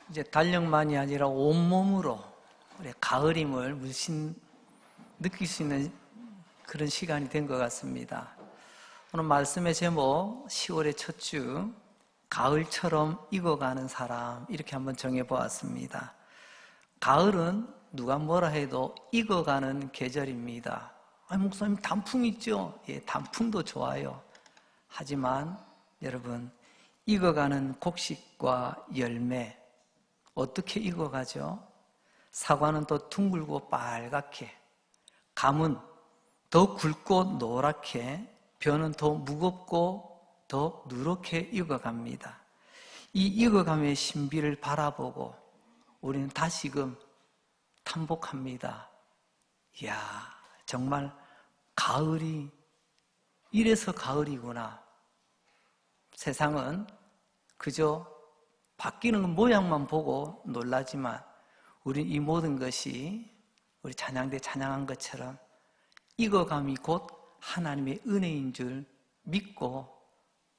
이제 달력만이 아니라 온몸으로 우리 가을임을 물씬 느낄 수 있는 그런 시간이 된 것 같습니다. 오늘 말씀의 제목 10월의 첫 주 가을처럼 익어가는 사람, 이렇게 한번 정해보았습니다. 가을은 누가 뭐라 해도 익어가는 계절입니다. 목사님 단풍 있죠? 예, 단풍도 좋아요. 하지만 여러분, 익어가는 곡식과 열매 어떻게 익어가죠? 사과는 더 둥글고 빨갛게, 감은 더 굵고 노랗게, 벼는 더 무겁고 더 누렇게 익어갑니다. 이 익어감의 신비를 바라보고 우리는 다시금 탐복합니다. 이야, 정말 가을이 이래서 가을이구나. 세상은 그저 바뀌는 모양만 보고 놀라지만 우리 이 모든 것이 우리 찬양대 찬양한 것처럼 익어감이 곧 하나님의 은혜인 줄 믿고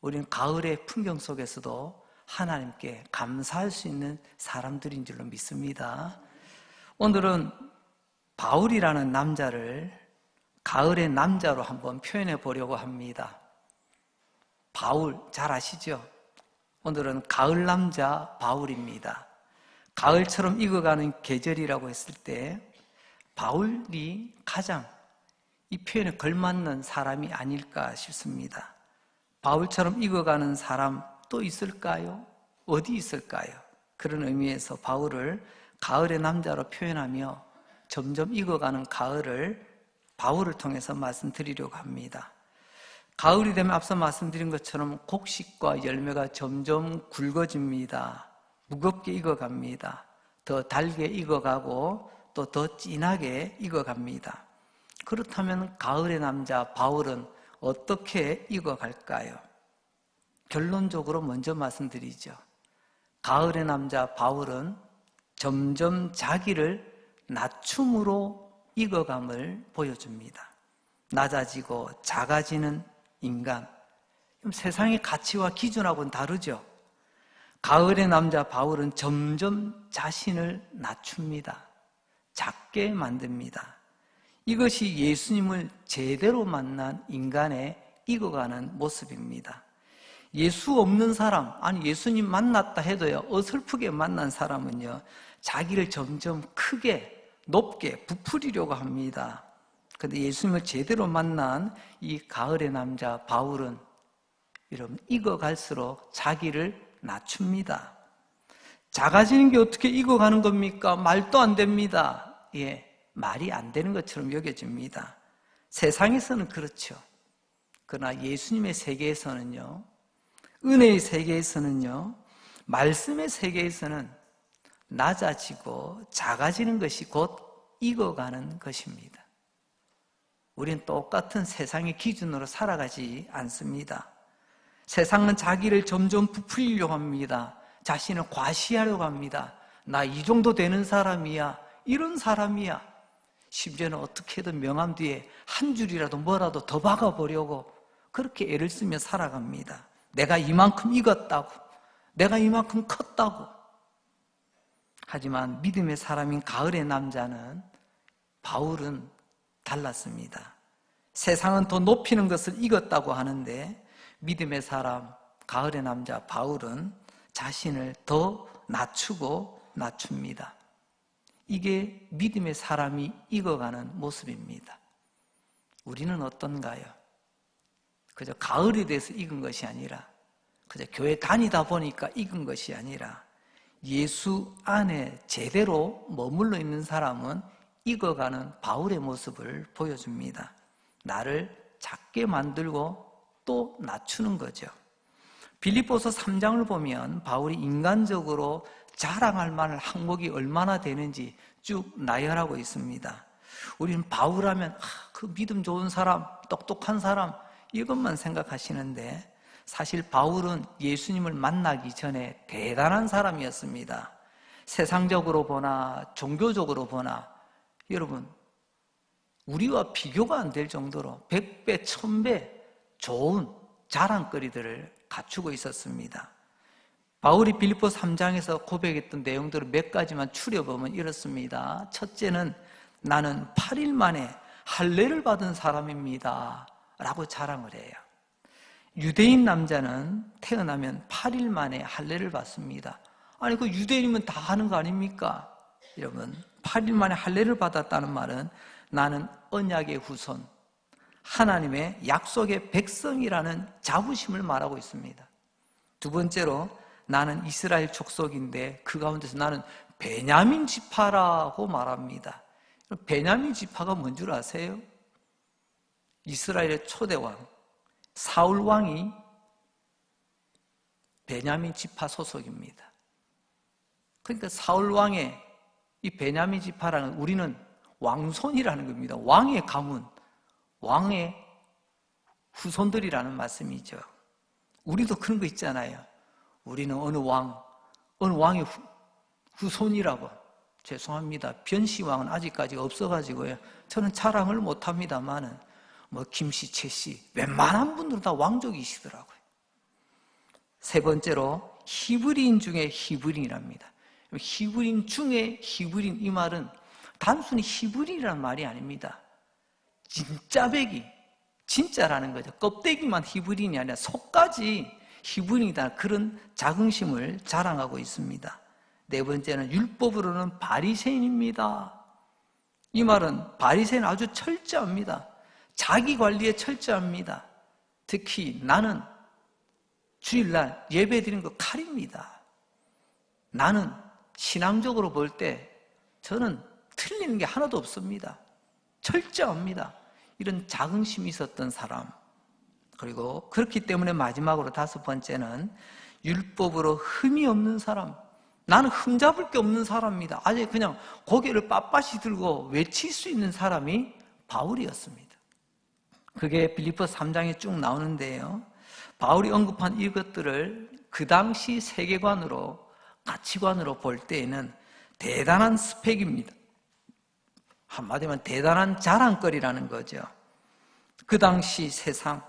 우리는 가을의 풍경 속에서도 하나님께 감사할 수 있는 사람들인 줄로 믿습니다. 오늘은 바울이라는 남자를 가을의 남자로 한번 표현해 보려고 합니다. 바울 잘 아시죠? 오늘은 가을 남자 바울입니다. 가을처럼 익어가는 계절이라고 했을 때 바울이 가장 이 표현에 걸맞는 사람이 아닐까 싶습니다. 바울처럼 익어가는 사람 또 있을까요? 어디 있을까요? 그런 의미에서 바울을 가을의 남자로 표현하며 점점 익어가는 가을을 바울을 통해서 말씀드리려고 합니다. 가을이 되면 앞서 말씀드린 것처럼 곡식과 열매가 점점 굵어집니다. 무겁게 익어갑니다. 더 달게 익어가고 또 더 진하게 익어갑니다. 그렇다면 가을의 남자 바울은 어떻게 익어갈까요? 결론적으로 먼저 말씀드리죠. 가을의 남자 바울은 점점 자기를 낮춤으로 익어감을 보여줍니다. 낮아지고 작아지는 인간. 세상의 가치와 기준하고는 다르죠. 가을의 남자 바울은 점점 자신을 낮춥니다. 작게 만듭니다. 이것이 예수님을 제대로 만난 인간의 익어가는 모습입니다. 예수 없는 사람, 아니 예수님 만났다 해도요, 어설프게 만난 사람은요, 자기를 점점 크게, 높게 부풀리려고 합니다. 그런데 예수님을 제대로 만난 이 가을의 남자 바울은 여러분, 익어갈수록 자기를 낮춥니다. 작아지는 게 어떻게 익어가는 겁니까? 말도 안 됩니다. 예, 말이 안 되는 것처럼 여겨집니다. 세상에서는 그렇죠. 그러나 예수님의 세계에서는요, 은혜의 세계에서는요, 말씀의 세계에서는 낮아지고 작아지는 것이 곧 익어가는 것입니다. 우리는 똑같은 세상의 기준으로 살아가지 않습니다. 세상은 자기를 점점 부풀리려고 합니다. 자신을 과시하려고 합니다. 나 이 정도 되는 사람이야. 이런 사람이야. 심지어는 어떻게든 명함 뒤에 한 줄이라도 뭐라도 더 박아보려고 그렇게 애를 쓰며 살아갑니다. 내가 이만큼 익었다고, 내가 이만큼 컸다고. 하지만 믿음의 사람인 가을의 남자는, 바울은 달랐습니다. 세상은 더 높이는 것을 익었다고 하는데 믿음의 사람, 가을의 남자 바울은 자신을 더 낮추고 낮춥니다. 이게 믿음의 사람이 익어가는 모습입니다. 우리는 어떤가요? 그저 가을이 돼서 익은 것이 아니라, 그저 교회 다니다 보니까 익은 것이 아니라, 예수 안에 제대로 머물러 있는 사람은 익어가는 바울의 모습을 보여줍니다. 나를 작게 만들고 또 낮추는 거죠. 빌립보서 3장을 보면 바울이 인간적으로 자랑할 만한 항목이 얼마나 되는지 쭉 나열하고 있습니다. 우리는 바울하면 그 믿음 좋은 사람, 똑똑한 사람, 이것만 생각하시는데 사실 바울은 예수님을 만나기 전에 대단한 사람이었습니다. 세상적으로 보나 종교적으로 보나 여러분, 우리와 비교가 안 될 정도로 100배, 1000배 좋은 자랑거리들을 갖추고 있었습니다. 바울이 빌립보 3장에서 고백했던 내용들을 몇 가지만 추려보면 이렇습니다. 첫째는 나는 8일 만에 할례를 받은 사람입니다 라고 자랑을 해요. 유대인 남자는 태어나면 8일 만에 할례를 받습니다. 아니 그 유대인이면 다 하는 거 아닙니까? 여러분, 8일 만에 할례를 받았다는 말은 나는 언약의 후손, 하나님의 약속의 백성이라는 자부심을 말하고 있습니다. 두 번째로 나는 이스라엘 족속인데 그 가운데서 나는 베냐민 지파라고 말합니다. 베냐민 지파가 뭔 줄 아세요? 이스라엘의 초대왕 사울 왕이 베냐민 지파 소속입니다. 그러니까 사울 왕의 이 베냐민 지파라는 우리는 왕손이라는 겁니다. 왕의 가문, 왕의 후손들이라는 말씀이죠. 우리도 그런 거 있잖아요. 우리는 어느 왕의 후손이라고. 죄송합니다. 변씨 왕은 아직까지 없어가지고요. 저는 자랑을 못합니다만은 뭐 김씨, 최씨 웬만한 분들은 다 왕족이시더라고요. 세 번째로 히브리인 중에 히브리인이랍니다. 히브리인 중에 히브리인 이 말은 단순히 히브리인이라는 말이 아닙니다. 진짜배기, 진짜라는 거죠. 껍데기만 히브리인이 아니라 속까지 히브리인이다. 그런 자긍심을 자랑하고 있습니다. 네 번째는 율법으로는 바리새인입니다. 이 말은 바리새인은 아주 철저합니다. 자기 관리에 철저합니다. 특히 나는 주일날 예배 드리는 거 칼입니다. 나는 신앙적으로 볼 때 저는 틀리는 게 하나도 없습니다. 철저합니다. 이런 자긍심이 있었던 사람. 그리고 그렇기 때문에 마지막으로 다섯 번째는 율법으로 흠이 없는 사람. 나는 흠잡을 게 없는 사람입니다. 아주 그냥 고개를 빳빳이 들고 외칠 수 있는 사람이 바울이었습니다. 그게 빌립보 3장에 쭉 나오는데요. 바울이 언급한 이것들을 그 당시 세계관으로, 가치관으로 볼 때에는 대단한 스펙입니다. 한마디로 대단한 자랑거리라는 거죠. 그 당시 세상,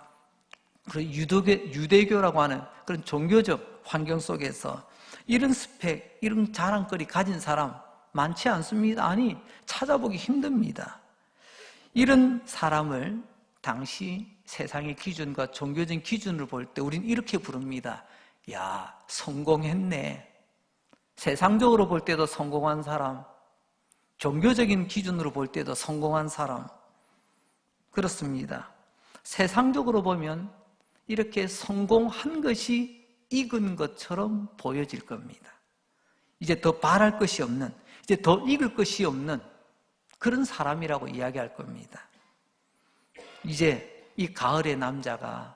유대교라고 하는 그런 종교적 환경 속에서 이런 스펙, 이런 자랑거리 가진 사람 많지 않습니다. 아니, 찾아보기 힘듭니다. 이런 사람을 당시 세상의 기준과 종교적인 기준을 볼 때 우리는 이렇게 부릅니다. 야, 성공했네. 세상적으로 볼 때도 성공한 사람, 종교적인 기준으로 볼 때도 성공한 사람. 그렇습니다. 세상적으로 보면 이렇게 성공한 것이 익은 것처럼 보여질 겁니다. 이제 더 바랄 것이 없는, 이제 더 익을 것이 없는 그런 사람이라고 이야기할 겁니다. 이제 이 가을의 남자가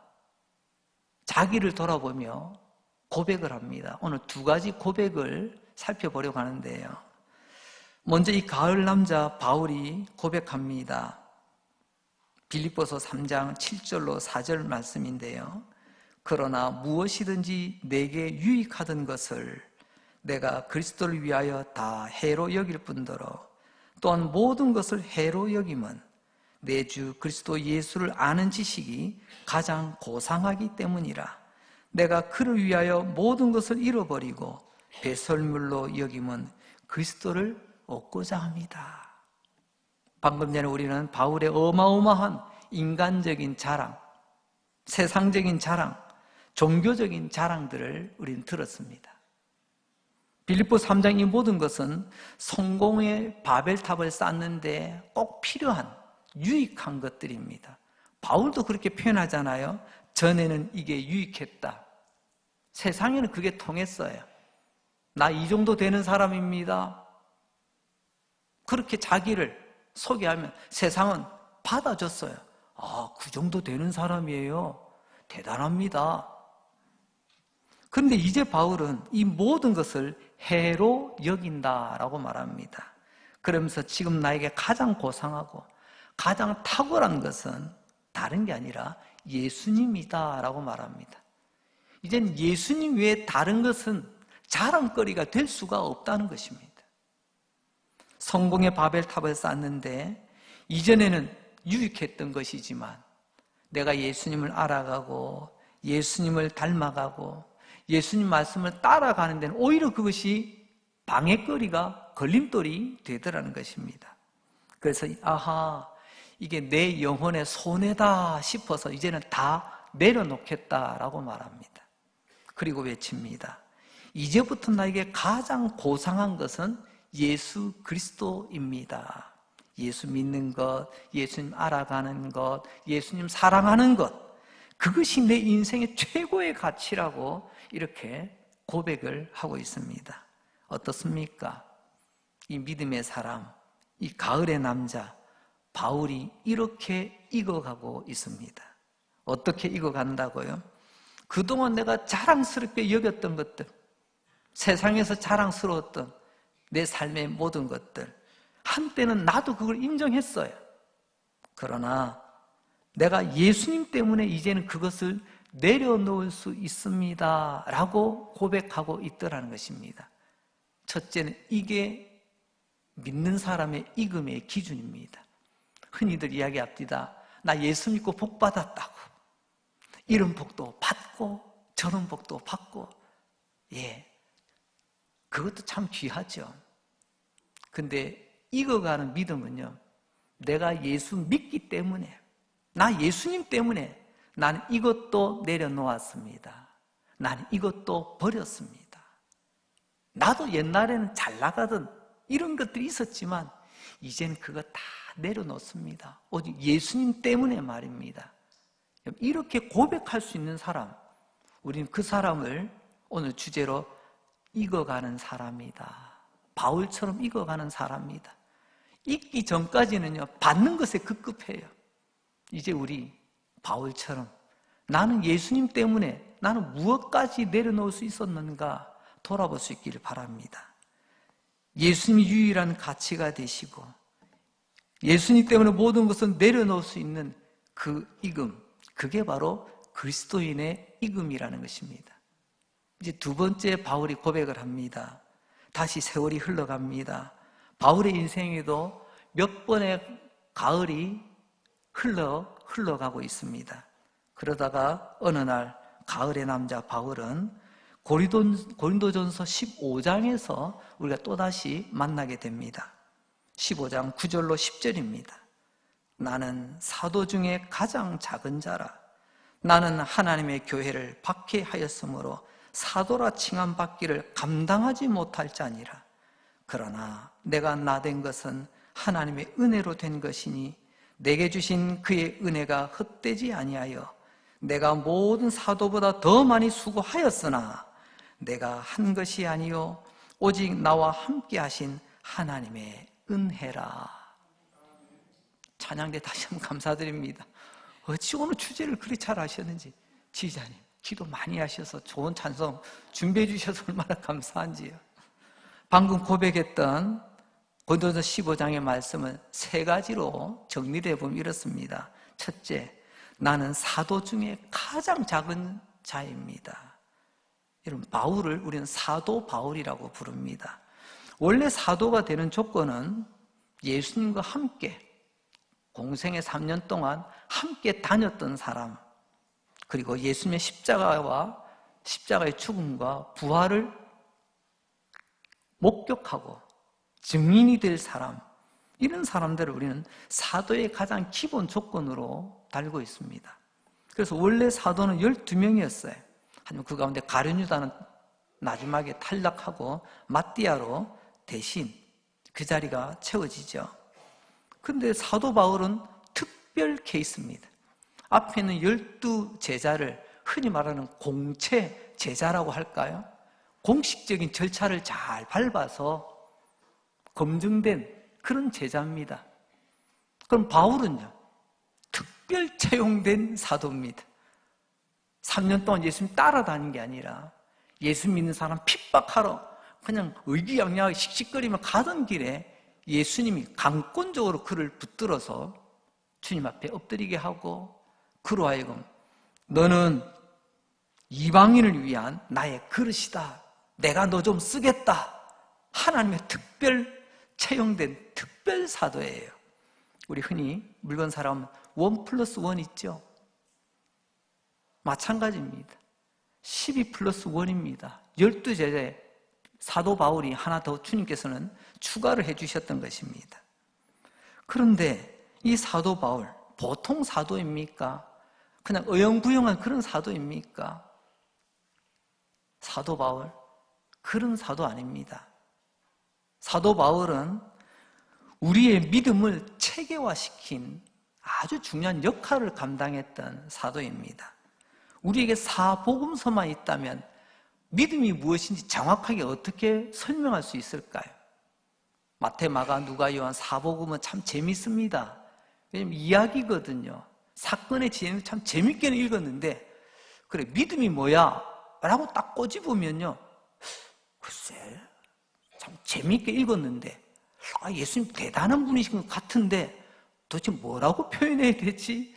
자기를 돌아보며 고백을 합니다. 오늘 두 가지 고백을 살펴보려고 하는데요. 먼저 이 가을 남자 바울이 고백합니다. 빌립보서 3장 7절로 4절 말씀인데요. 그러나 무엇이든지 내게 유익하던 것을 내가 그리스도를 위하여 다 해로 여길 뿐더러 또한 모든 것을 해로 여김은 내 주 그리스도 예수를 아는 지식이 가장 고상하기 때문이라. 내가 그를 위하여 모든 것을 잃어버리고 배설물로 여김은 그리스도를 얻고자 합니다. 방금 전에 우리는 바울의 어마어마한 인간적인 자랑, 세상적인 자랑, 종교적인 자랑들을 우리는 들었습니다. 빌립보 3장 이 모든 것은 성공의 바벨탑을 쌓는데 꼭 필요한 유익한 것들입니다. 바울도 그렇게 표현하잖아요. 전에는 이게 유익했다. 세상에는 그게 통했어요. 나 이 정도 되는 사람입니다. 그렇게 자기를 소개하면 세상은 받아줬어요. 아, 그 정도 되는 사람이에요. 대단합니다. 그런데 이제 바울은 이 모든 것을 해로 여긴다라고 말합니다. 그러면서 지금 나에게 가장 고상하고 가장 탁월한 것은 다른 게 아니라 예수님이다라고 말합니다. 이젠 예수님 외에 다른 것은 자랑거리가 될 수가 없다는 것입니다. 성공의 바벨탑을 쌓는데 이전에는 유익했던 것이지만 내가 예수님을 알아가고 예수님을 닮아가고 예수님 말씀을 따라가는 데는 오히려 그것이 방해거리가 걸림돌이 되더라는 것입니다. 그래서 아하, 이게 내 영혼의 손해다 싶어서 이제는 다 내려놓겠다라고 말합니다. 그리고 외칩니다. 이제부터 나에게 가장 고상한 것은 예수 그리스도입니다. 예수 믿는 것, 예수님 알아가는 것, 예수님 사랑하는 것, 그것이 내 인생의 최고의 가치라고 이렇게 고백을 하고 있습니다. 어떻습니까? 이 믿음의 사람, 이 가을의 남자 바울이 이렇게 익어가고 있습니다. 어떻게 익어간다고요? 그동안 내가 자랑스럽게 여겼던 것들, 세상에서 자랑스러웠던 내 삶의 모든 것들, 한때는 나도 그걸 인정했어요. 그러나 내가 예수님 때문에 이제는 그것을 내려놓을 수 있습니다 라고 고백하고 있더라는 것입니다. 첫째는 이게 믿는 사람의 익음의 기준입니다. 흔히들 이야기합니다. 나 예수 믿고 복 받았다고. 이런 복도 받고 저런 복도 받고, 예, 그것도 참 귀하죠. 근데 익어가는 믿음은요, 내가 예수 믿기 때문에, 나 예수님 때문에 나는 이것도 내려놓았습니다. 나는 이것도 버렸습니다. 나도 옛날에는 잘 나가던 이런 것들이 있었지만 이제는 그거 다 내려놓습니다. 오직 예수님 때문에 말입니다. 이렇게 고백할 수 있는 사람, 우리는 그 사람을 오늘 주제로 익어가는 사람이다. 바울처럼 익어가는 사람이다. 익기 전까지는요, 받는 것에 급급해요. 이제 우리 바울처럼 나는 예수님 때문에 나는 무엇까지 내려놓을 수 있었는가 돌아볼 수 있기를 바랍니다. 예수님이 유일한 가치가 되시고 예수님 때문에 모든 것을 내려놓을 수 있는 그 익음, 그게 바로 그리스도인의 익음이라는 것입니다. 이제 두 번째 바울이 고백을 합니다. 다시 세월이 흘러갑니다. 바울의 인생에도 몇 번의 가을이 흘러가고 있습니다. 그러다가 어느 날 가을의 남자 바울은 고린도전서 15장에서 우리가 또다시 만나게 됩니다. 15장 9절로 10절입니다. 나는 사도 중에 가장 작은 자라. 나는 하나님의 교회를 박해하였으므로 사도라 칭함받기를 감당하지 못할 자니라. 그러나 내가 나된 것은 하나님의 은혜로 된 것이니 내게 주신 그의 은혜가 헛되지 아니하여 내가 모든 사도보다 더 많이 수고하였으나 내가 한 것이 아니요 오직 나와 함께 하신 하나님의 은혜라. 찬양대 다시 한번 감사드립니다. 어찌 오늘 주제를 그리 잘 하셨는지. 지휘자님 기도 많이 하셔서 좋은 찬송 준비해 주셔서 얼마나 감사한지요. 방금 고백했던 고린도전서 15장의 말씀은 세 가지로 정리를 해보면 이렇습니다. 첫째, 나는 사도 중에 가장 작은 자입니다. 여러분, 바울을 우리는 사도 바울이라고 부릅니다. 원래 사도가 되는 조건은 예수님과 함께 공생의 3년 동안 함께 다녔던 사람, 그리고 예수님의 십자가와 십자가의 죽음과 부활을 목격하고 증인이 될 사람, 이런 사람들을 우리는 사도의 가장 기본 조건으로 달고 있습니다. 그래서 원래 사도는 12명이었어요. 하지만 그 가운데 가룟 유다는 마지막에 탈락하고 마띠아로 대신 그 자리가 채워지죠. 그런데 사도 바울은 특별 케이스입니다. 앞에는 12제자를 흔히 말하는 공채 제자라고 할까요? 공식적인 절차를 잘 밟아서 검증된 그런 제자입니다. 그럼 바울은요, 특별 채용된 사도입니다. 3년 동안 예수님 따라다닌 게 아니라 예수 믿는 사람 핍박하러 그냥 의기양양하게 씩씩거리며 가던 길에 예수님이 강권적으로 그를 붙들어서 주님 앞에 엎드리게 하고 그로 하여금 너는 이방인을 위한 나의 그릇이다. 내가 너 좀 쓰겠다. 하나님의 특별 채용된 특별 사도예요. 우리 흔히 물건 사람 1+1 있죠. 마찬가지입니다. 12 플러스 1입니다. 12제자에 사도 바울이 하나 더 주님께서는 추가를 해주셨던 것입니다. 그런데 이 사도 바울, 보통 사도입니까? 그냥 어영부영한 그런 사도입니까? 사도 바울, 그런 사도 아닙니다. 사도 바울은 우리의 믿음을 체계화시킨 아주 중요한 역할을 감당했던 사도입니다. 우리에게 사복음서만 있다면 믿음이 무엇인지 정확하게 어떻게 설명할 수 있을까요? 마태, 마가, 누가, 요한, 사복음은 참 재밌습니다. 왜냐면 이야기거든요. 사건의 진행을 참 재밌게는 읽었는데, 그래, 믿음이 뭐야? 라고 딱 꼬집으면요, 글쎄, 참 재밌게 읽었는데, 예수님 대단한 분이신 것 같은데 도대체 뭐라고 표현해야 되지?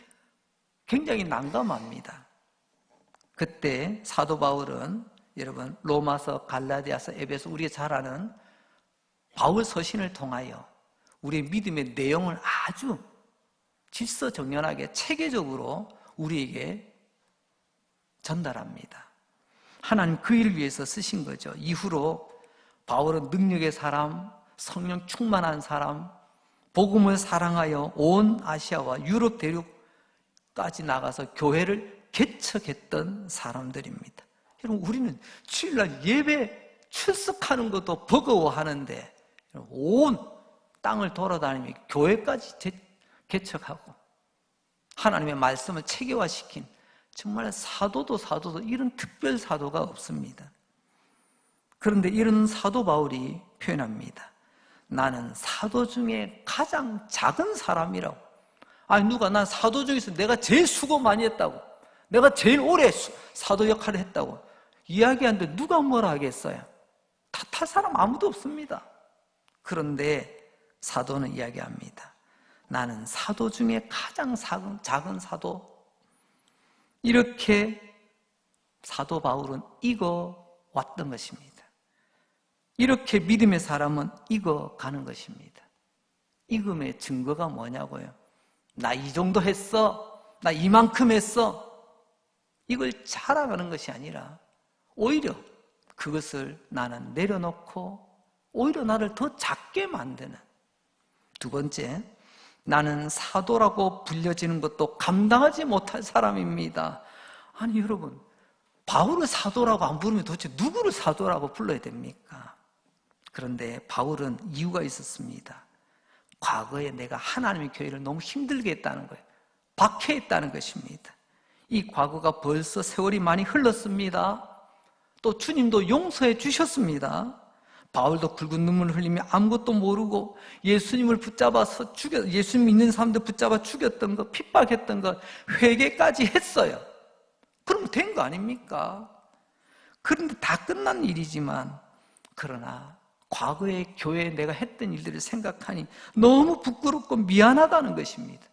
굉장히 난감합니다. 그때 사도 바울은 여러분 로마서, 갈라디아서, 에베소 우리가 잘 아는 바울 서신을 통하여 우리의 믿음의 내용을 아주 질서정연하게 체계적으로 우리에게 전달합니다. 하나님 그 일을 위해서 쓰신 거죠. 이후로 바울은 능력의 사람, 성령 충만한 사람, 복음을 사랑하여 온 아시아와 유럽 대륙까지 나가서 교회를 개척했던 사람들입니다. 여러분, 우리는 주일날 예배 출석하는 것도 버거워하는데 온 땅을 돌아다니며 교회까지 개척하고 하나님의 말씀을 체계화시킨 정말 사도도 이런 특별 사도가 없습니다. 그런데 이런 사도 바울이 표현합니다. 나는 사도 중에 가장 작은 사람이라고. 아니, 누가 난 사도 중에서 내가 제일 수고 많이 했다고, 내가 제일 오래 사도 역할을 했다고 이야기하는데 누가 뭐라 하겠어요? 탓할 사람 아무도 없습니다. 그런데 사도는 이야기합니다. 나는 사도 중에 가장 작은 사도. 이렇게 사도 바울은 익어왔던 것입니다. 이렇게 믿음의 사람은 익어가는 것입니다. 익음의 증거가 뭐냐고요? 나 이 정도 했어, 나 이만큼 했어, 이걸 자랑하는 것이 아니라 오히려 그것을 나는 내려놓고 오히려 나를 더 작게 만드는. 두 번째, 나는 사도라고 불려지는 것도 감당하지 못할 사람입니다. 아니 여러분, 바울을 사도라고 안 부르면 도대체 누구를 사도라고 불러야 됩니까? 그런데 바울은 이유가 있었습니다. 과거에 내가 하나님의 교회를 너무 힘들게 했다는 거예요. 박해했다는 것입니다. 이 과거가 벌써 세월이 많이 흘렀습니다. 또 주님도 용서해 주셨습니다. 바울도 굵은 눈물을 흘리며 아무것도 모르고 예수님을 붙잡아서 예수님 믿는 사람들 붙잡아 죽였던 거, 핍박했던 거 회개까지 했어요. 그러면 된 거 아닙니까? 그런데 다 끝난 일이지만, 그러나 과거의 교회에 내가 했던 일들을 생각하니 너무 부끄럽고 미안하다는 것입니다.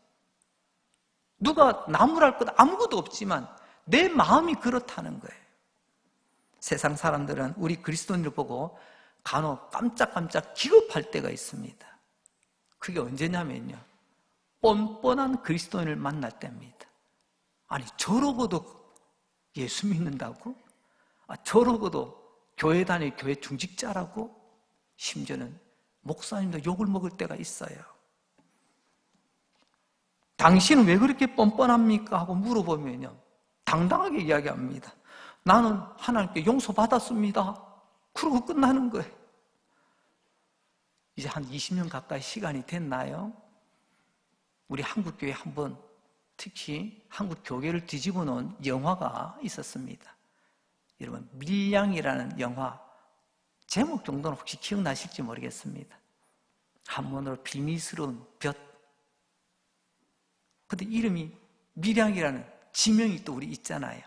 누가 나무랄 것 아무것도 없지만 내 마음이 그렇다는 거예요. 세상 사람들은 우리 그리스도인을 보고 간혹 깜짝깜짝 기겁할 때가 있습니다. 그게 언제냐면요, 뻔뻔한 그리스도인을 만날 때입니다. 아니 저러고도 예수 믿는다고? 저러고도 교회 다닐 교회 중직자라고? 심지어는 목사님도 욕을 먹을 때가 있어요. 당신은 왜 그렇게 뻔뻔합니까? 하고 물어보면요, 당당하게 이야기합니다. 나는 하나님께 용서받았습니다. 그러고 끝나는 거예요. 이제 한 20년 가까이 시간이 됐나요? 우리 한국교회 한번, 특히 한국 교회를 뒤집어 놓은 영화가 있었습니다. 여러분, 밀양이라는 영화 제목 정도는 혹시 기억나실지 모르겠습니다. 한문으로 비밀스러운 볕. 근데 이름이 밀양이라는 지명이 또 우리 있잖아요.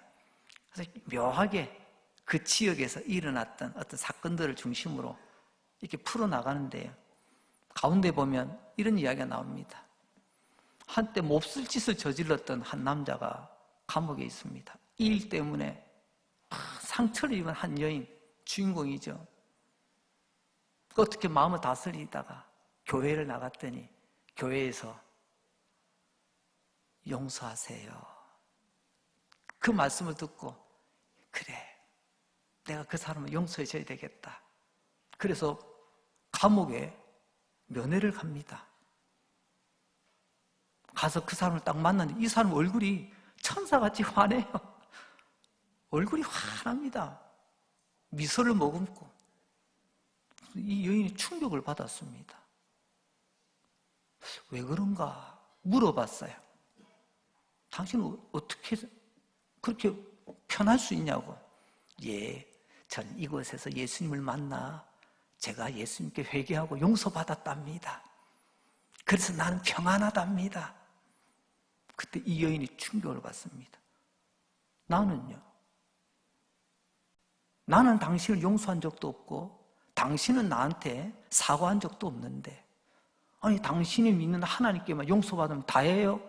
그래서 묘하게 그 지역에서 일어났던 어떤 사건들을 중심으로 이렇게 풀어나가는데요, 가운데 보면 이런 이야기가 나옵니다. 한때 몹쓸 짓을 저질렀던 한 남자가 감옥에 있습니다. 이 일 때문에 상처를 입은 한 여인, 주인공이죠. 어떻게 마음을 다스리다가 교회를 나갔더니 교회에서 용서하세요, 그 말씀을 듣고, 그래, 내가 그 사람을 용서해 줘야 되겠다. 그래서 감옥에 면회를 갑니다. 가서 그 사람을 딱 만났는데 이 사람 얼굴이 천사같이 환해요. 얼굴이 환합니다. 미소를 머금고. 이 여인이 충격을 받았습니다. 왜 그런가 물어봤어요. 당신은 어떻게 그렇게 편할 수 있냐고. 예, 전 이곳에서 예수님을 만나 제가 예수님께 회개하고 용서받았답니다. 그래서 나는 평안하답니다. 그때 이 여인이 충격을 받습니다. 나는요, 나는 당신을 용서한 적도 없고 당신은 나한테 사과한 적도 없는데, 아니 당신이 믿는 하나님께만 용서받으면 다예요?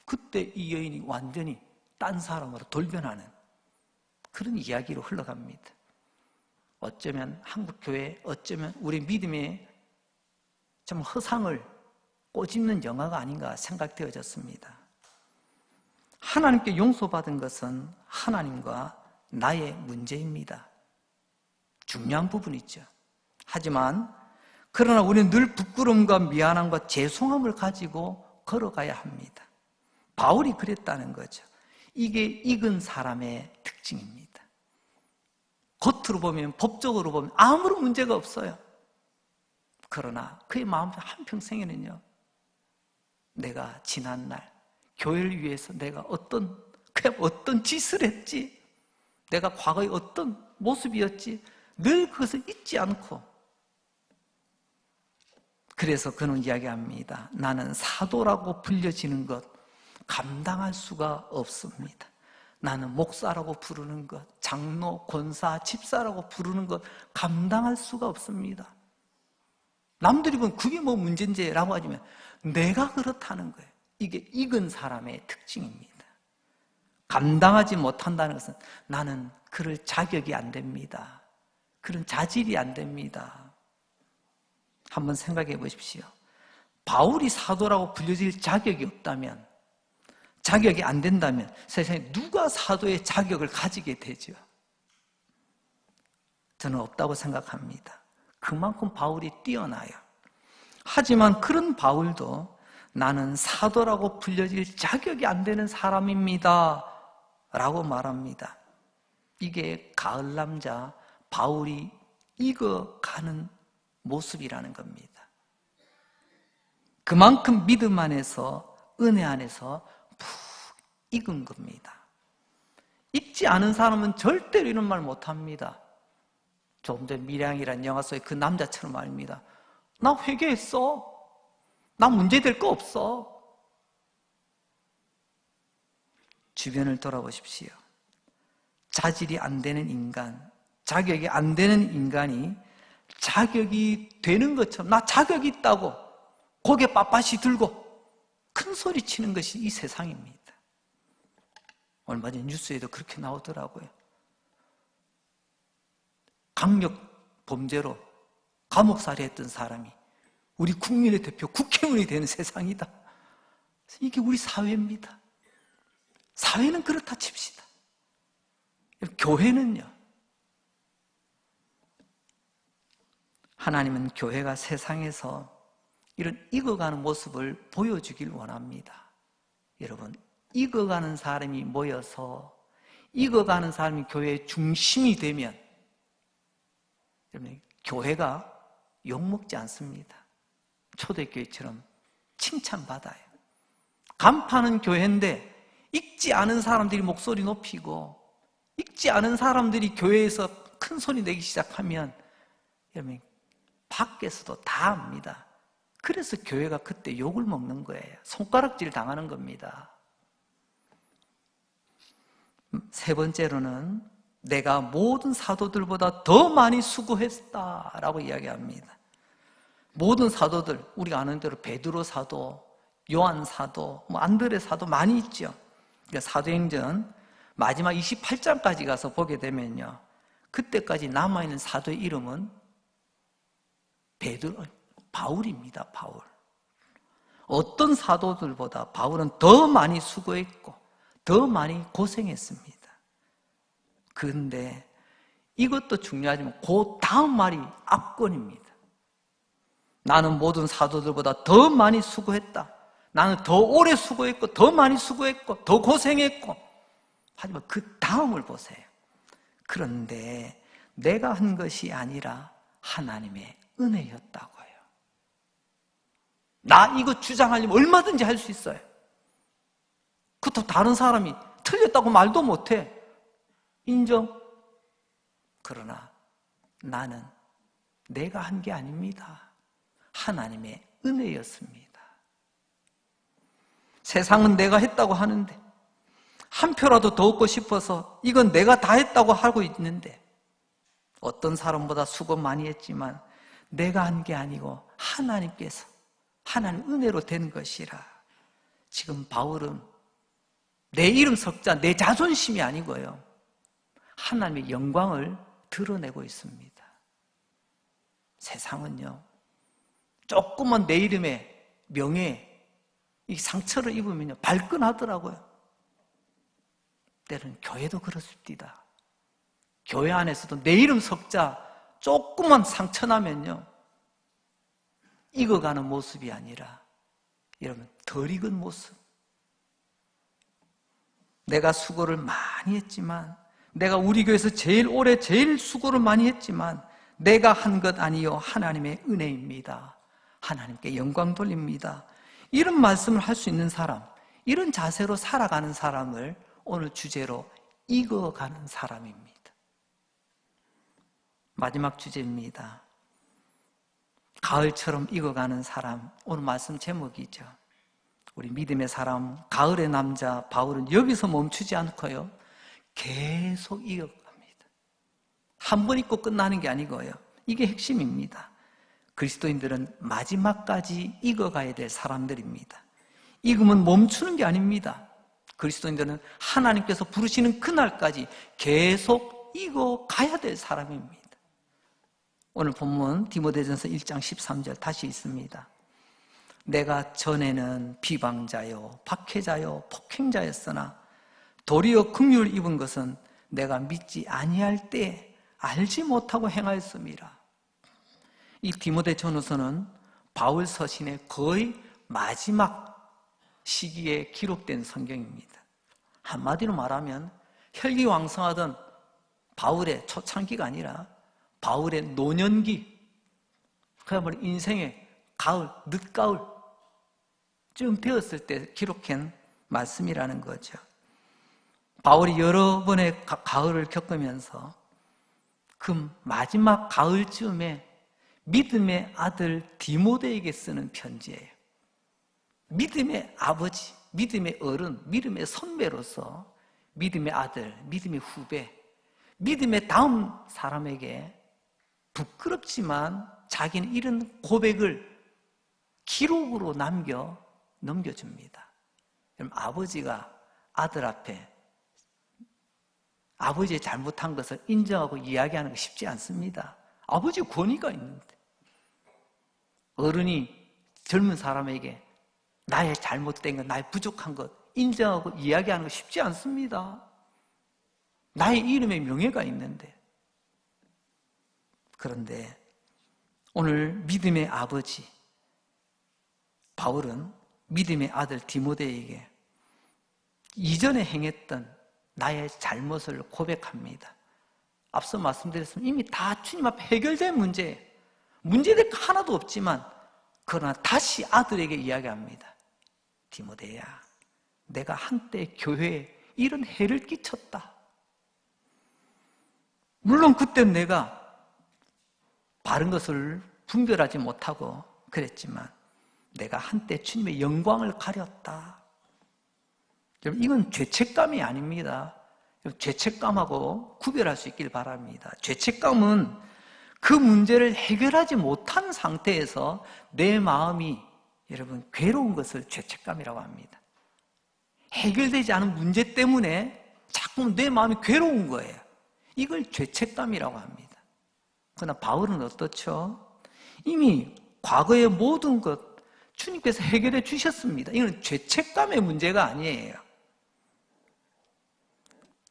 그때 이 여인이 완전히 딴 사람으로 돌변하는 그런 이야기로 흘러갑니다. 어쩌면 한국교회, 어쩌면 우리 믿음의 좀 허상을 꼬집는 영화가 아닌가 생각되어졌습니다. 하나님께 용서받은 것은 하나님과 나의 문제입니다. 중요한 부분이죠. 하지만 그러나 우리는 늘 부끄러움과 미안함과 죄송함을 가지고 걸어가야 합니다. 바울이 그랬다는 거죠. 이게 익은 사람의 특징입니다. 겉으로 보면, 법적으로 보면 아무런 문제가 없어요. 그러나 그의 마음 한평생에는요, 내가 지난날 교회를 위해서 내가 어떤 짓을 했지, 내가 과거에 어떤 모습이었지, 늘 그것을 잊지 않고, 그래서 그는 이야기합니다. 나는 사도라고 불려지는 것 감당할 수가 없습니다. 나는 목사라고 부르는 것, 장로, 권사, 집사라고 부르는 것 감당할 수가 없습니다. 남들이 보면 그게 뭐 문제인지 라고 하지만 내가 그렇다는 거예요. 이게 익은 사람의 특징입니다. 감당하지 못한다는 것은 나는 그럴 자격이 안 됩니다. 그런 자질이 안 됩니다. 한번 생각해 보십시오. 바울이 사도라고 불려질 자격이 없다면, 자격이 안 된다면 세상에 누가 사도의 자격을 가지게 되죠? 저는 없다고 생각합니다. 그만큼 바울이 뛰어나요. 하지만 그런 바울도 나는 사도라고 불려질 자격이 안 되는 사람입니다 라고 말합니다. 이게 가을 남자 바울이 익어가는 모습이라는 겁니다. 그만큼 믿음 안에서, 은혜 안에서 푹 익은 겁니다. 익지 않은 사람은 절대로 이런 말 못합니다. 조금 전 밀양이라는 영화 속에 그 남자처럼 말입니다. 나 회개했어. 나 문제될 거 없어. 주변을 돌아보십시오. 자질이 안 되는 인간, 자격이 안 되는 인간이 자격이 되는 것처럼 나 자격이 있다고 고개 빳빳이 들고 큰 소리 치는 것이 이 세상입니다. 얼마 전 뉴스에도 그렇게 나오더라고요. 강력 범죄로 감옥살이 했던 사람이 우리 국민의 대표 국회의원이 되는 세상이다. 이게 우리 사회입니다. 사회는 그렇다 칩시다. 교회는요, 하나님은 교회가 세상에서 이런 익어가는 모습을 보여주길 원합니다. 여러분, 익어가는 사람이 모여서 익어가는 사람이 교회의 중심이 되면 여러분, 교회가 욕먹지 않습니다. 초대교회처럼 칭찬받아요. 간파는 교회인데 익지 않은 사람들이 목소리 높이고 익지 않은 사람들이 교회에서 큰 소리 내기 시작하면 여러분, 밖에서도 다 압니다. 그래서 교회가 그때 욕을 먹는 거예요. 손가락질 당하는 겁니다. 세 번째로는 내가 모든 사도들보다 더 많이 수고했다라고 이야기합니다. 모든 사도들, 우리가 아는 대로 베드로 사도, 요한 사도, 안드레 사도 많이 있죠. 그러니까 사도행전 마지막 28장까지 가서 보게 되면요, 그때까지 남아있는 사도의 이름은 바울입니다. 바울. 어떤 사도들보다 바울은 더 많이 수고했고 더 많이 고생했습니다. 그런데 이것도 중요하지만 그 다음 말이 압권입니다. 나는 모든 사도들보다 더 많이 수고했다. 나는 더 오래 수고했고 더 많이 수고했고 더 고생했고. 하지만 그 다음을 보세요. 그런데 내가 한 것이 아니라 하나님의 은혜였다고요. 나 이거 주장하려면 얼마든지 할 수 있어요. 그것도 다른 사람이 틀렸다고 말도 못해. 인정? 그러나 나는 내가 한 게 아닙니다. 하나님의 은혜였습니다. 세상은 내가 했다고 하는데 한 표라도 더 얻고 싶어서 이건 내가 다 했다고 하고 있는데 어떤 사람보다 수고 많이 했지만 내가 한 게 아니고 하나님께서 하나님 은혜로 된 것이라. 지금 바울은 내 이름 석자, 내 자존심이 아니고요. 하나님의 영광을 드러내고 있습니다. 세상은요, 조금만 내 이름에 명예, 이 상처를 입으면요, 발끈하더라고요. 때로는 교회도 그렇습니다. 교회 안에서도 내 이름 석자 조금만 상처 나면요, 익어가는 모습이 아니라 여러분 덜 익은 모습. 내가 수고를 많이 했지만, 내가 우리 교회에서 제일 오래 제일 수고를 많이 했지만 내가 한 것 아니요 하나님의 은혜입니다. 하나님께 영광 돌립니다. 이런 말씀을 할 수 있는 사람, 이런 자세로 살아가는 사람을 오늘 주제로 익어가는 사람입니다. 마지막 주제입니다. 가을처럼 익어가는 사람. 오늘 말씀 제목이죠. 우리 믿음의 사람, 가을의 남자 바울은 여기서 멈추지 않고요, 계속 익어갑니다. 한 번 읽고 끝나는 게 아니고요, 이게 핵심입니다. 그리스도인들은 마지막까지 익어가야 될 사람들입니다. 익으면 멈추는 게 아닙니다. 그리스도인들은 하나님께서 부르시는 그날까지 계속 익어가야 될 사람입니다. 오늘 본문 디모데전서 1장 13절 다시 있습니다. 내가 전에는 비방자요 박해자요 폭행자였으나 도리어 긍휼을 입은 것은 내가 믿지 아니할 때 알지 못하고 행하였음이라. 이 디모데전서는 바울 서신의 거의 마지막 시기에 기록된 성경입니다. 한마디로 말하면 혈기왕성하던 바울의 초창기가 아니라 바울의 노년기, 그야말로 인생의 가을, 늦가을쯤 되었을 때 기록한 말씀이라는 거죠. 바울이 여러 번의 가을을 겪으면서 그 마지막 가을쯤에 믿음의 아들 디모데에게 쓰는 편지예요. 믿음의 아버지, 믿음의 어른, 믿음의 선배로서 믿음의 아들, 믿음의 후배, 믿음의 다음 사람에게 부끄럽지만 자기는 이런 고백을 기록으로 넘겨줍니다. 그럼 아버지가 아들 앞에 아버지의 잘못한 것을 인정하고 이야기하는 거 쉽지 않습니다. 아버지 권위가 있는데, 어른이 젊은 사람에게 나의 잘못된 것, 나의 부족한 것 인정하고 이야기하는 거 쉽지 않습니다. 나의 이름에 명예가 있는데. 그런데 오늘 믿음의 아버지 바울은 믿음의 아들 디모데에게 이전에 행했던 나의 잘못을 고백합니다. 앞서 말씀드렸지만 이미 다 주님 앞에 해결된 문제예요. 문제될 거 하나도 없지만 그러나 다시 아들에게 이야기합니다. 디모데야, 내가 한때 교회에 이런 해를 끼쳤다. 물론 그때 내가 바른 것을 분별하지 못하고 그랬지만 내가 한때 주님의 영광을 가렸다. 여러분, 이건 죄책감이 아닙니다. 죄책감하고 구별할 수 있길 바랍니다. 죄책감은 그 문제를 해결하지 못한 상태에서 내 마음이 여러분 괴로운 것을 죄책감이라고 합니다. 해결되지 않은 문제 때문에 자꾸 내 마음이 괴로운 거예요. 이걸 죄책감이라고 합니다. 그러나 바울은 어떻죠? 이미 과거의 모든 것 주님께서 해결해 주셨습니다. 이건 죄책감의 문제가 아니에요.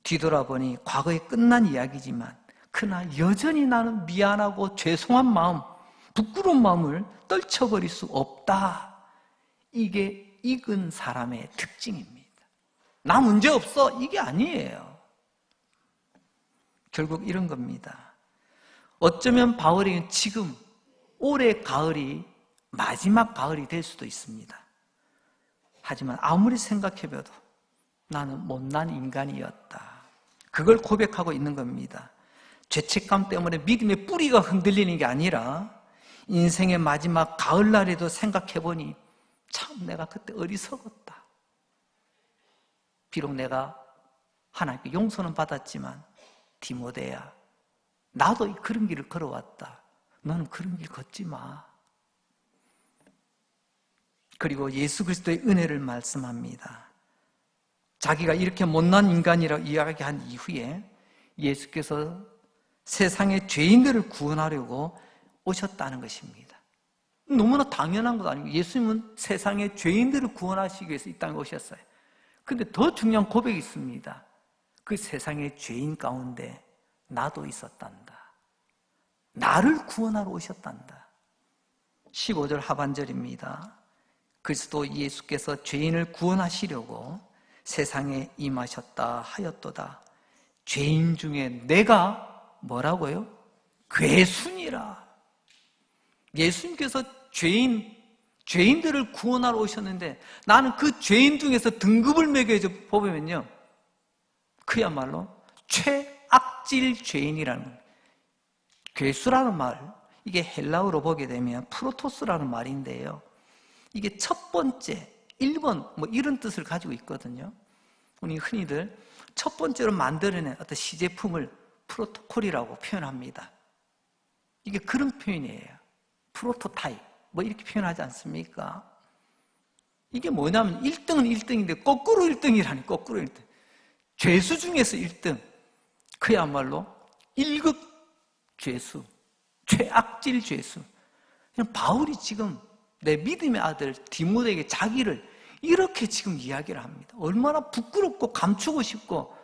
뒤돌아보니 과거에 끝난 이야기지만 그러나 여전히 나는 미안하고 죄송한 마음, 부끄러운 마음을 떨쳐버릴 수 없다. 이게 익은 사람의 특징입니다. 나 문제 없어, 이게 아니에요. 결국 이런 겁니다. 어쩌면 바울이 지금 올해 가을이 마지막 가을이 될 수도 있습니다. 하지만 아무리 생각해봐도 나는 못난 인간이었다. 그걸 고백하고 있는 겁니다. 죄책감 때문에 믿음의 뿌리가 흔들리는 게 아니라 인생의 마지막 가을날에도 생각해보니 참 내가 그때 어리석었다. 비록 내가 하나님께 용서는 받았지만 디모데야, 나도 그런 길을 걸어왔다. 너는 그런 길 걷지 마. 그리고 예수 그리스도의 은혜를 말씀합니다. 자기가 이렇게 못난 인간이라고 이야기한 이후에 예수께서 세상의 죄인들을 구원하려고 오셨다는 것입니다. 너무나 당연한 것도 아니고 예수님은 세상의 죄인들을 구원하시기 위해서 이 땅에 오셨어요. 그런데 더 중요한 고백이 있습니다. 그 세상의 죄인 가운데 나도 있었단다. 나를 구원하러 오셨단다. 15절 하반절입니다. 그리스도 예수께서 죄인을 구원하시려고 세상에 임하셨다 하였도다. 죄인 중에 내가 뭐라고요? 괴순이라. 예수님께서 죄인들을 구원하러 오셨는데 나는 그 죄인 중에서 등급을 매겨져 보면요, 그야말로 최악질 죄인이라는 거예요. 괴수라는 말, 이게 헬라어로 보게 되면 프로토스라는 말인데요, 이게 첫 번째, 1번 뭐 이런 뜻을 가지고 있거든요. 우리 흔히들 첫 번째로 만들어낸 어떤 시제품을 프로토콜이라고 표현합니다. 이게 그런 표현이에요. 프로토타입 뭐 이렇게 표현하지 않습니까? 이게 뭐냐면 1등은 1등인데 거꾸로 1등이라니. 거꾸로 1등. 죄수 중에서 1등, 그야말로 1급 죄수, 최악질 죄수. 바울이 지금 내 믿음의 아들 디모데에게 자기를 이렇게 지금 이야기를 합니다. 얼마나 부끄럽고 감추고 싶고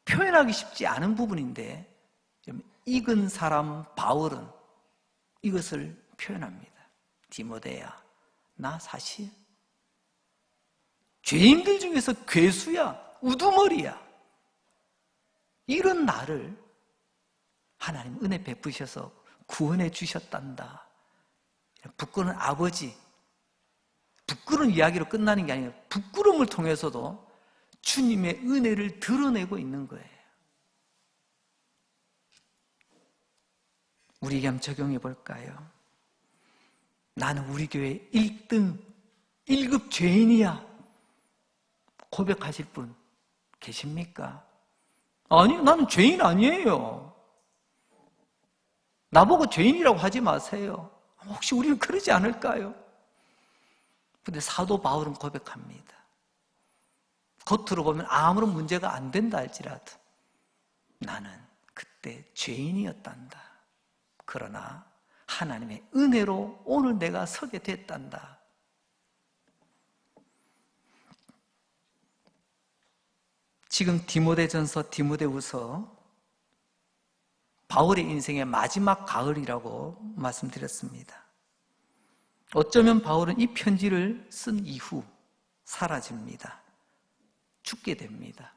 표현하기 쉽지 않은 부분인데 익은 사람 바울은 이것을 표현합니다. 디모데야, 나 사실 죄인들 중에서 괴수야, 우두머리야. 이런 나를 하나님 은혜 베푸셔서 구원해 주셨단다. 부끄러운 아버지, 부끄러운 이야기로 끝나는 게 아니라 부끄러움을 통해서도 주님의 은혜를 드러내고 있는 거예요. 우리에게 한번 적용해 볼까요? 나는 우리 교회 1등, 1급 죄인이야. 고백하실 분 계십니까? 아니, 나는 죄인 아니에요. 나보고 죄인이라고 하지 마세요. 혹시 우리는 그러지 않을까요? 근데 사도 바울은 고백합니다. 겉으로 보면 아무런 문제가 안 된다 할지라도 나는 그때 죄인이었단다. 그러나 하나님의 은혜로 오늘 내가 서게 됐단다. 지금 디모데전서, 디모데후서 바울의 인생의 마지막 가을이라고 말씀드렸습니다. 어쩌면 바울은 이 편지를 쓴 이후 사라집니다. 죽게 됩니다.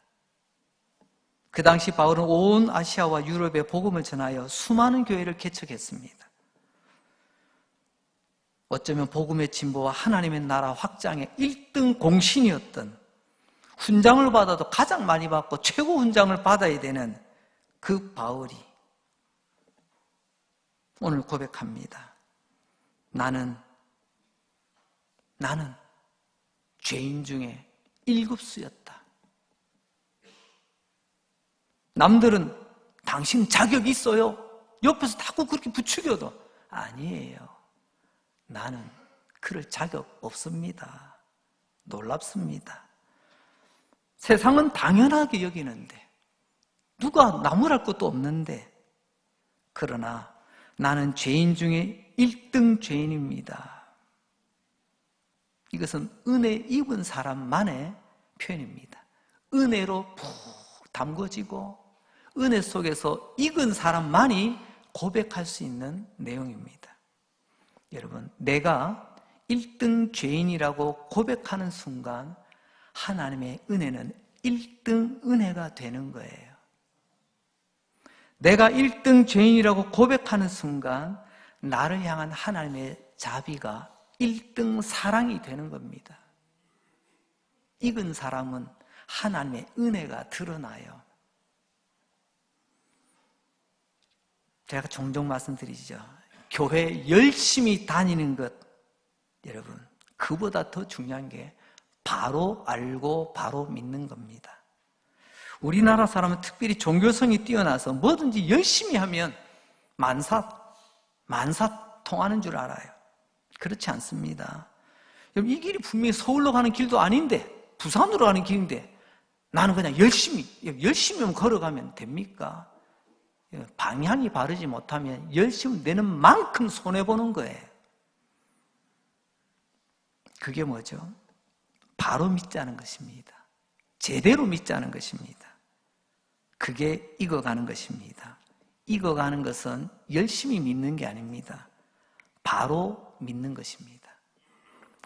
그 당시 바울은 온 아시아와 유럽에 복음을 전하여 수많은 교회를 개척했습니다. 어쩌면 복음의 진보와 하나님의 나라 확장의 1등 공신이었던, 훈장을 받아도 가장 많이 받고 최고 훈장을 받아야 되는 그 바울이 오늘 고백합니다. 나는 죄인 중에 1급수였다. 남들은 당신 자격 있어요? 옆에서 자꾸 그렇게 부추겨도 아니에요. 나는 그럴 자격 없습니다. 놀랍습니다. 세상은 당연하게 여기는데, 누가 나무랄 것도 없는데, 그러나 나는 죄인 중에 1등 죄인입니다. 이것은 은혜 입은 사람만의 표현입니다. 은혜로 푹 담궈지고 은혜 속에서 익은 사람만이 고백할 수 있는 내용입니다. 여러분, 내가 1등 죄인이라고 고백하는 순간 하나님의 은혜는 1등 은혜가 되는 거예요. 내가 1등 죄인이라고 고백하는 순간 나를 향한 하나님의 자비가 1등 사랑이 되는 겁니다. 익은 사람은 하나님의 은혜가 드러나요. 제가 종종 말씀드리죠. 교회 열심히 다니는 것, 여러분, 그보다 더 중요한 게 바로 알고 바로 믿는 겁니다. 우리나라 사람은 특별히 종교성이 뛰어나서 뭐든지 열심히 하면 만사 통하는 줄 알아요. 그렇지 않습니다. 여러분, 이 길이 분명히 서울로 가는 길도 아닌데, 부산으로 가는 길인데 나는 그냥 열심히 걸어가면 됩니까? 방향이 바르지 못하면 열심히 내는 만큼 손해보는 거예요. 그게 뭐죠? 바로 믿자는 것입니다. 제대로 믿자는 것입니다. 그게 익어가는 것입니다. 익어가는 것은 열심히 믿는 게 아닙니다. 바로 믿는 것입니다.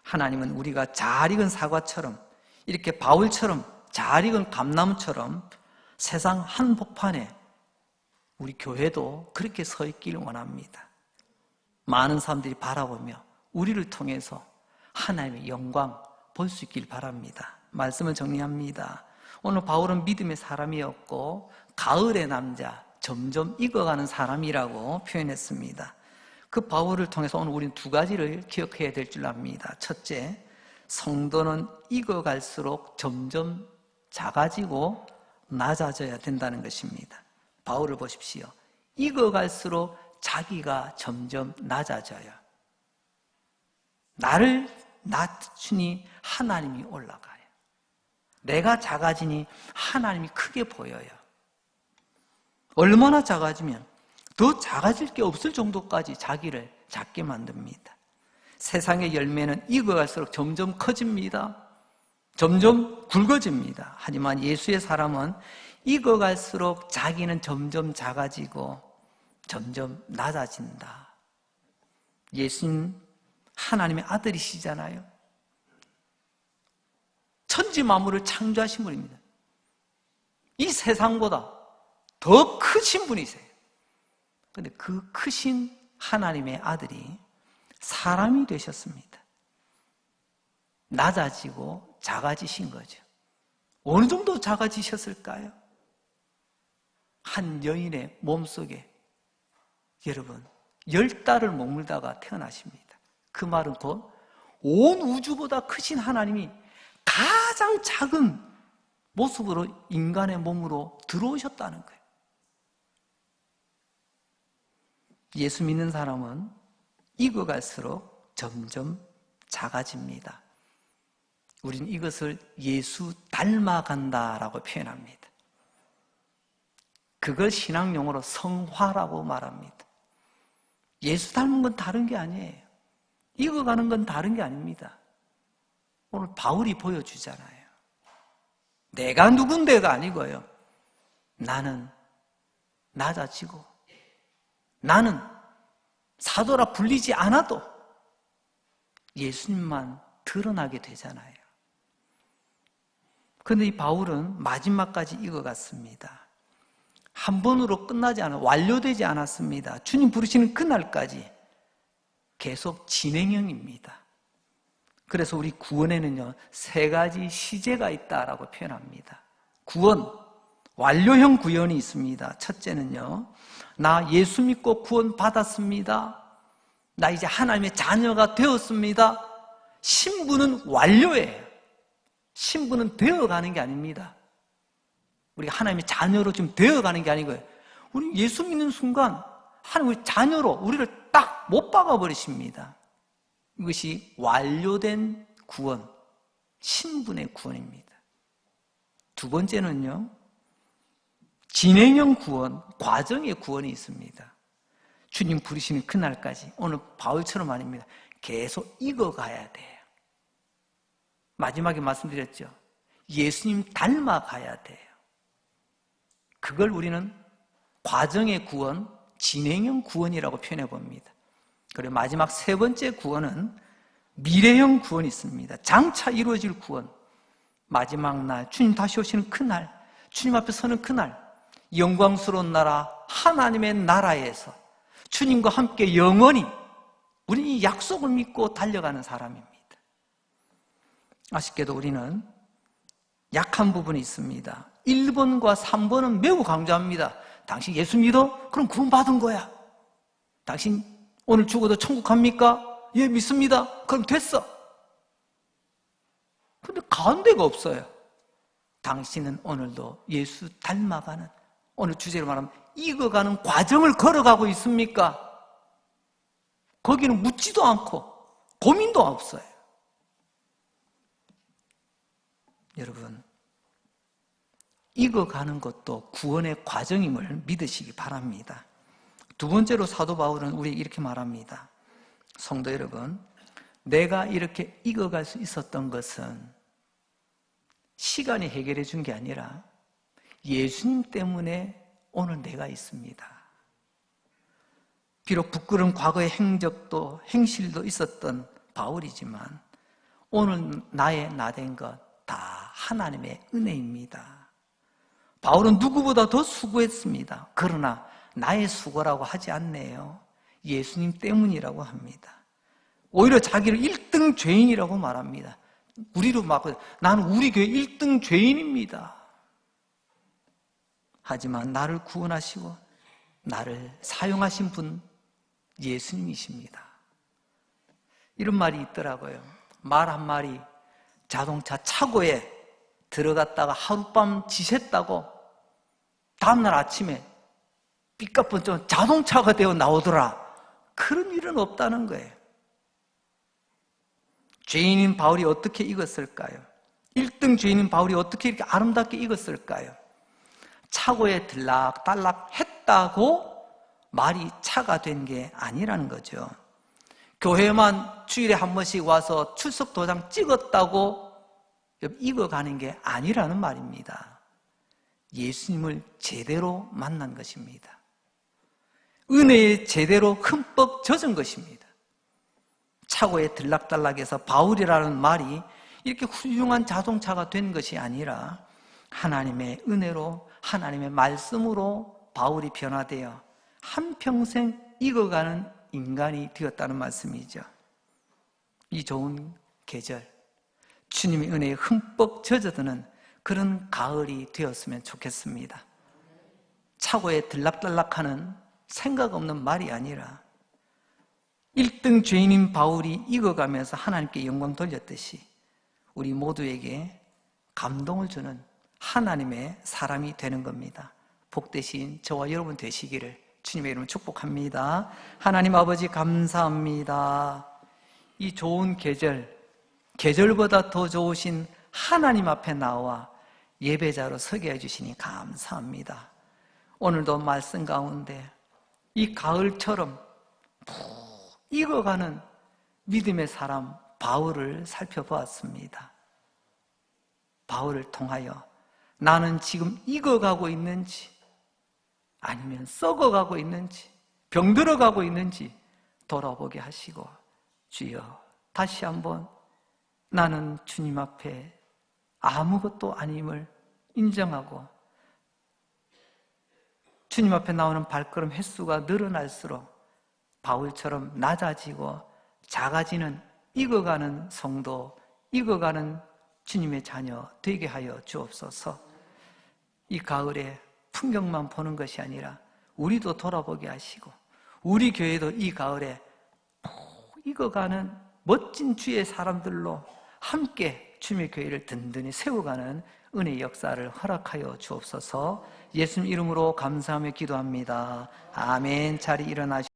하나님은 우리가 잘 익은 사과처럼, 이렇게 바울처럼 잘 익은 감나무처럼 세상 한복판에 우리 교회도 그렇게 서 있기를 원합니다. 많은 사람들이 바라보며 우리를 통해서 하나님의 영광 볼 수 있길 바랍니다. 말씀을 정리합니다. 오늘 바울은 믿음의 사람이었고 가을의 남자, 점점 익어가는 사람이라고 표현했습니다. 그 바울을 통해서 오늘 우리는 두 가지를 기억해야 될 줄 압니다. 첫째, 성도는 익어갈수록 점점 작아지고 낮아져야 된다는 것입니다. 바울을 보십시오. 익어갈수록 자기가 점점 낮아져요. 나를 낮추니 하나님이 올라가요. 내가 작아지니 하나님이 크게 보여요. 얼마나 작아지면 더 작아질 게 없을 정도까지 자기를 작게 만듭니다. 세상의 열매는 익어갈수록 점점 커집니다. 점점 굵어집니다. 하지만 예수의 사람은 익어갈수록 자기는 점점 작아지고 점점 낮아진다. 예수님 하나님의 아들이시잖아요. 천지 만물을 창조하신 분입니다. 이 세상보다 더 크신 분이세요. 그런데 그 크신 하나님의 아들이 사람이 되셨습니다. 낮아지고 작아지신 거죠. 어느 정도 작아지셨을까요? 한 여인의 몸속에 여러분 10달을 머물다가 태어나십니다. 그 말은 곧 온 우주보다 크신 하나님이 가장 작은 모습으로 인간의 몸으로 들어오셨다는 거예요. 예수 믿는 사람은 익어갈수록 점점 작아집니다. 우린 이것을 예수 닮아간다라고 표현합니다. 그걸 신앙용어로 성화라고 말합니다. 예수 닮은 건 다른 게 아니에요. 익어가는 건 다른 게 아닙니다. 오늘 바울이 보여주잖아요. 내가 누군데가 아니고요. 나는 낮아지고 나는 사도라 불리지 않아도 예수님만 드러나게 되잖아요. 그런데 이 바울은 마지막까지 익어갔습니다. 한 번으로 끝나지 않아 완료되지 않았습니다. 주님 부르시는 그날까지 계속 진행형입니다. 그래서 우리 구원에는요 3가지 시제가 있다라고 표현합니다. 구원, 완료형 구원이 있습니다. 첫째는요, 나 예수 믿고 구원 받았습니다. 나 이제 하나님의 자녀가 되었습니다. 신분은 완료예요. 신분은 되어가는 게 아닙니다. 우리가 하나님의 자녀로 지금 되어가는 게 아니고요. 우리 예수 믿는 순간 하나님의 자녀로 우리를 딱 못 박아버리십니다. 이것이 완료된 구원, 신분의 구원입니다. 두 번째는요, 진행형 구원, 과정의 구원이 있습니다. 주님 부르시는 그날까지, 오늘 바울처럼 아닙니다. 계속 익어가야 돼요. 마지막에 말씀드렸죠. 예수님 닮아가야 돼요. 그걸 우리는 과정의 구원, 진행형 구원이라고 표현해 봅니다. 그리고 마지막 세 번째 구원은 미래형 구원이 있습니다. 장차 이루어질 구원. 마지막 날, 주님 다시 오시는 그날, 주님 앞에 서는 그날, 영광스러운 나라, 하나님의 나라에서 주님과 함께 영원히 우리는 이 약속을 믿고 달려가는 사람입니다. 아쉽게도 우리는 약한 부분이 있습니다. 1번과 3번은 매우 강조합니다. 당신 예수 믿어? 그럼 구원받은 거야. 당신 오늘 죽어도 천국 갑니까? 예, 믿습니다. 그럼 됐어. 근데 가운데가 없어요. 당신은 오늘도 예수 닮아가는, 오늘 주제로 말하면 익어가는 과정을 걸어가고 있습니까? 거기는 묻지도 않고 고민도 없어요. 여러분, 익어가는 것도 구원의 과정임을 믿으시기 바랍니다. 두 번째로 사도 바울은 우리에게 이렇게 말합니다. 성도 여러분, 내가 이렇게 익어갈 수 있었던 것은 시간이 해결해 준 게 아니라 예수님 때문에 오늘 내가 있습니다. 비록 부끄러운 과거의 행적도 행실도 있었던 바울이지만 오늘 나의 나 된 것 다 하나님의 은혜입니다. 바울은 누구보다 더 수고했습니다. 그러나 나의 수고라고 하지 않네요. 예수님 때문이라고 합니다. 오히려 자기를 1등 죄인이라고 말합니다. 우리로 막 나는 우리 교회 1등 죄인입니다. 하지만 나를 구원하시고 나를 사용하신 분 예수님이십니다. 이런 말이 있더라고요. 말 한 마리 자동차 차고에 들어갔다가 하룻밤 지샜다고 다음날 아침에 삐까뻔쩍 자동차가 되어 나오더라. 그런 일은 없다는 거예요. 죄인인 바울이 어떻게 익었을까요? 1등 죄인인 바울이 어떻게 이렇게 아름답게 익었을까요? 차고에 들락달락 했다고 말이 차가 된 게 아니라는 거죠. 교회만 주일에 한 번씩 와서 출석 도장 찍었다고 익어가는 게 아니라는 말입니다. 예수님을 제대로 만난 것입니다. 은혜에 제대로 흠뻑 젖은 것입니다. 차고에 들락달락해서 바울이라는 말이 이렇게 훌륭한 자동차가 된 것이 아니라 하나님의 은혜로, 하나님의 말씀으로 바울이 변화되어 한평생 익어가는 인간이 되었다는 말씀이죠. 이 좋은 계절, 주님의 은혜에 흠뻑 젖어드는 그런 가을이 되었으면 좋겠습니다. 차고에 들락달락하는 생각 없는 말이 아니라 1등 죄인인 바울이 익어가면서 하나님께 영광 돌렸듯이 우리 모두에게 감동을 주는 하나님의 사람이 되는 겁니다. 복되신 저와 여러분 되시기를 주님의 이름으로 축복합니다. 하나님 아버지 감사합니다. 이 좋은 계절보다 더 좋으신 하나님 앞에 나와 예배자로 서게 해주시니 감사합니다. 오늘도 말씀 가운데 이 가을처럼 푹 익어가는 믿음의 사람 바울을 살펴보았습니다. 바울을 통하여 나는 지금 익어가고 있는지 아니면 썩어가고 있는지 병들어가고 있는지 돌아보게 하시고 주여 다시 한번 나는 주님 앞에 아무것도 아님을 인정하고 주님 앞에 나오는 발걸음 횟수가 늘어날수록 바울처럼 낮아지고 작아지는 익어가는 성도, 익어가는 주님의 자녀 되게 하여 주옵소서. 이 가을에 풍경만 보는 것이 아니라 우리도 돌아보게 하시고 우리 교회도 이 가을에 익어가는 멋진 주의 사람들로 함께 주님의 교회를 든든히 세워가는 은혜의 역사를 허락하여 주옵소서. 예수님 이름으로 감사하며 기도합니다. 아멘. 자리 일어나시고